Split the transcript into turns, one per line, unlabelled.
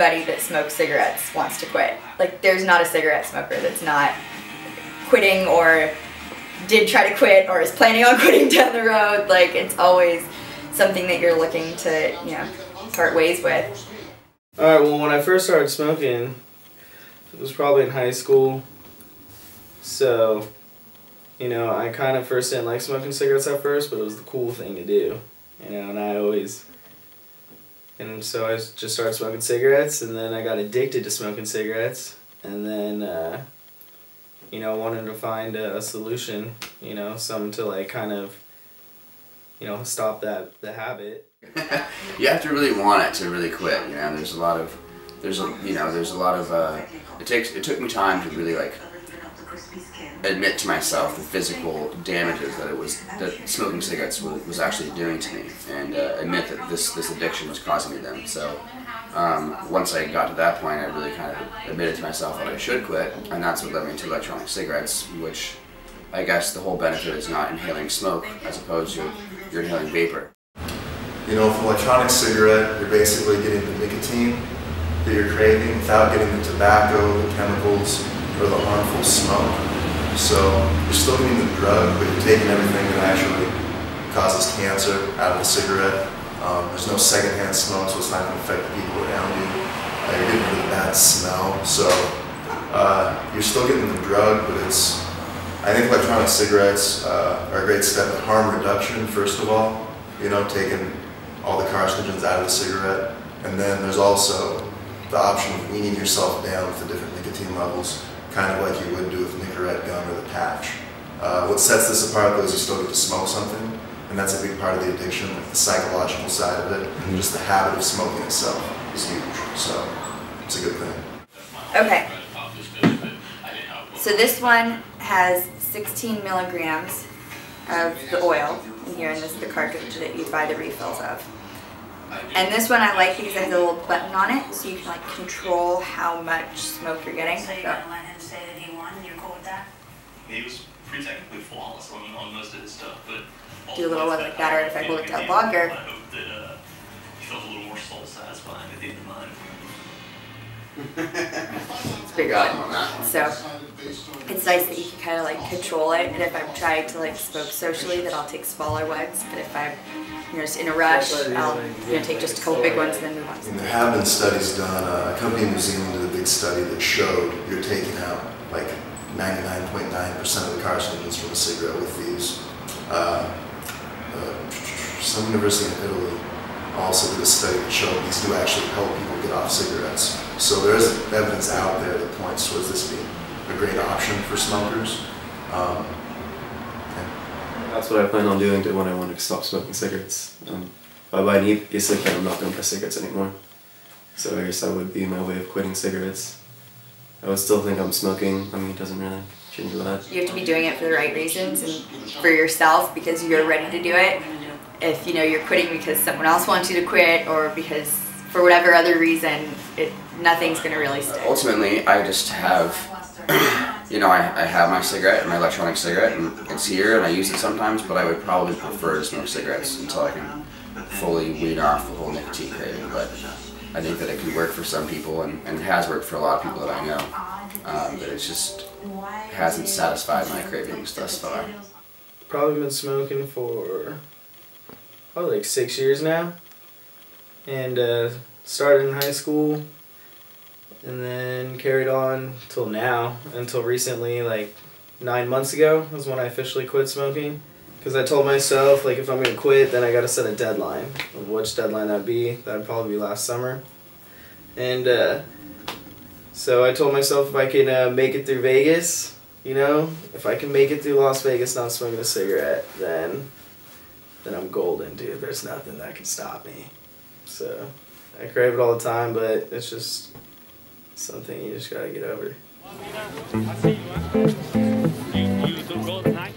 everybody that smokes cigarettes wants to quit. Like, there's not a cigarette smoker that's not quitting or did try to quit or is planning on quitting down the road. Like, it's always something that you're looking to, you know, part ways with.
Alright, well, when I first started smoking, it was probably in high school. So, you know, I kind of first didn't like smoking cigarettes at first, but it was the cool thing to do. You know, and so I just started smoking cigarettes, and then I got addicted to smoking cigarettes, and then, you know, wanted to find a solution, you know, something to like kind of, you know, stop the habit.
You have to really want it to really quit, you know. There's a lot of, it took me time to really like admit to myself the physical damages that smoking cigarettes was actually doing to me, and admit that this addiction was causing me them. So once I got to that point, I really kind of admitted to myself that I should quit, and that's what led me to electronic cigarettes, which I guess the whole benefit is not inhaling smoke as opposed to you're inhaling vapor.
You know, with an electronic cigarette, you're basically getting the nicotine that you're craving without getting the tobacco, the chemicals, or the harmful smoke. So you're still getting the drug, but you're taking everything that actually causes cancer out of the cigarette. There's no secondhand smoke, so it's not going to affect the people around you. You're getting rid of the bad smell, so you're still getting the drug, but I think electronic cigarettes are a great step in harm reduction, first of all. You know, taking all the carcinogens out of the cigarette, and then there's also the option of weaning yourself down with the different nicotine levels, kind of like you would do with the Nicorette gum or the patch. What sets this apart though is you still get to smoke something, and that's a big part of the addiction, like the psychological side of it, and just the habit of smoking itself is huge, so it's a good thing.
Okay, so this one has 16 milligrams of the oil in here, and this is the cartridge that you buy the refills of. And this one I like because it has a little button on it, so you can like control how much smoke you're getting.
So you're going to let him say that he won, and you're cool with that?
He was pretty technically flawless on most of his stuff, but
do a little one like that, or if I hold it down longer.
I hope that he felt a little more soul satisfying at the end of mine.
It's bigger on that. So it's nice that you can kind of like control it, and if I'm trying to like smoke socially, then I'll take smaller ones, but if I'm just in a rush, I'll take just a couple big ones and then move on.
And there have been studies done. A company in New Zealand did a big study that showed you're taking out like 99.9% of the carcinogens from a cigarette with these. Some university in Italy also did a study that showed these do actually help people get off cigarettes. So there is evidence out there that points towards this being a great option for smokers.
That's what I plan on doing when I want to stop smoking cigarettes. If I buy an e-cigarette, I'm not going to buy cigarettes anymore. So I guess that would be my way of quitting cigarettes. I would still think I'm smoking. I mean, it doesn't really change a lot.
You have to be doing it for the right reasons and for yourself because you're ready to do it. If you know you're quitting because someone else wants you to quit or because for whatever other reason, nothing's going to really stick.
Ultimately, I just have, you know, I have my cigarette, my electronic cigarette, and it's here and I use it sometimes, but I would probably prefer to smoke cigarettes until I can fully wean off the whole nicotine craving. But I think that it can work for some people, and it has worked for a lot of people that I know, but it just hasn't satisfied my cravings thus far.
Probably been smoking for probably like 6 years now, and started in high school and then carried on till now, until recently, like 9 months ago was when I officially quit smoking. Because I told myself, like, if I'm going to quit, then I got to set a deadline. Of which deadline that'd be. That'd probably be last summer. And so I told myself if I can make it through Vegas, you know, if I can make it through Las Vegas not smoking a cigarette, then I'm golden, dude. There's nothing that can stop me. So I crave it all the time, but it's just something you just got to get over.
I see you. You don't go tonight?